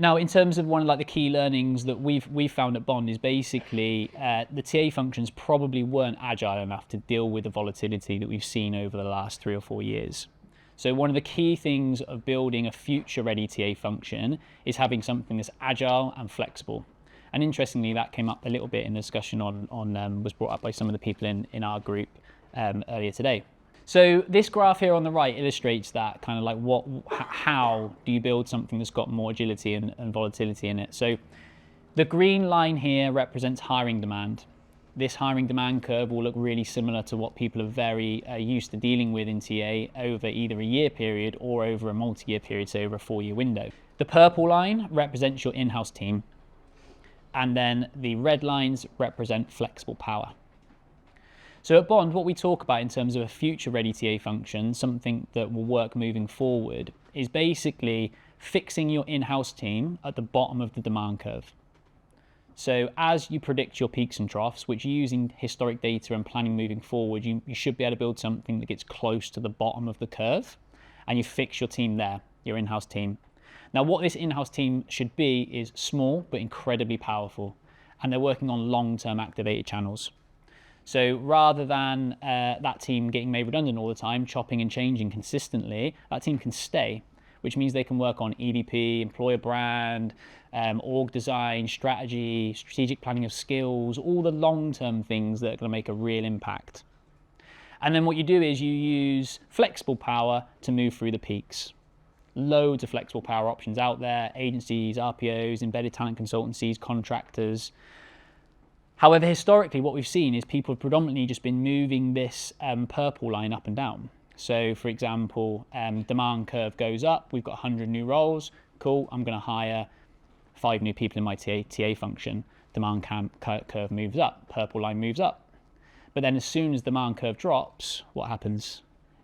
Now, in terms of one of like the key learnings that we've found at Bond is basically the TA functions probably weren't agile enough to deal with the volatility that we've seen over the last 3 or 4 years. So one of the key things of building a future-ready TA function is having something that's agile and flexible. And interestingly, that came up a little bit in the discussion was brought up by some of the people in our group earlier today. So this graph here on the right illustrates that kind of like how do you build something that's got more agility and volatility in it. So the green line here represents hiring demand. This hiring demand curve will look really similar to what people are very used to dealing with in TA over either a year period or over a multi-year period, so over a 4-year window. The purple line represents your in-house team, and then the red lines represent flexible power. So at Bond, what we talk about in terms of a future-ready TA function, something that will work moving forward, is basically fixing your in-house team at the bottom of the demand curve. So as you predict your peaks and troughs, which using historic data and planning moving forward, you should be able to build something that gets close to the bottom of the curve, and you fix your team there, your in-house team. Now, what this in-house team should be is small but incredibly powerful, and they're working on long-term activated channels. So rather than that team getting made redundant all the time, chopping and changing consistently, that team can stay, which means they can work on EDP, employer brand, org design, strategy, strategic planning of skills, all the long-term things that are going to make a real impact. And then what you do is you use flexible power to move through the peaks. Loads of flexible power options out there, agencies, RPOs, embedded talent consultancies, contractors. However, historically, what we've seen is people have predominantly just been moving this purple line up and down. So, for example, demand curve goes up, we've got 100 new roles, cool, I'm going to hire 5 new people in my TA function. Demand curve moves up, purple line moves up. But then as soon as the demand curve drops, what happens?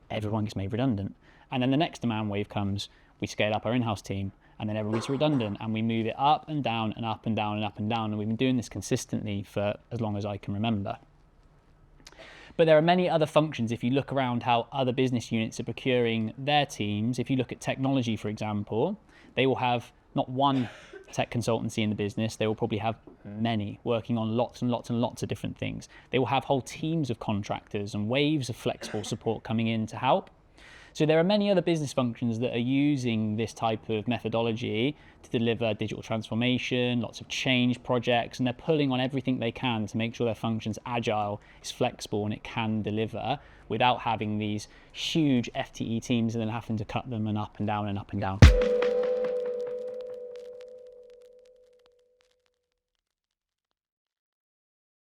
Everyone gets made redundant. And then the next demand wave comes, we scale up our in-house team, and then everyone's redundant, and we move it up and down and up and down and up and down, and we've been doing this consistently for as long as I can remember. But there are many other functions. If you look around how other business units are procuring their teams, if you look at technology, for example, they will have not one tech consultancy in the business, they will probably have many working on lots and lots and lots of different things. They will have whole teams of contractors and waves of flexible support coming in to help. So there are many other business functions that are using this type of methodology to deliver digital transformation, lots of change projects, and they're pulling on everything they can to make sure their function's agile, is flexible, and it can deliver without having these huge FTE teams and then having to cut them and up and down and up and down.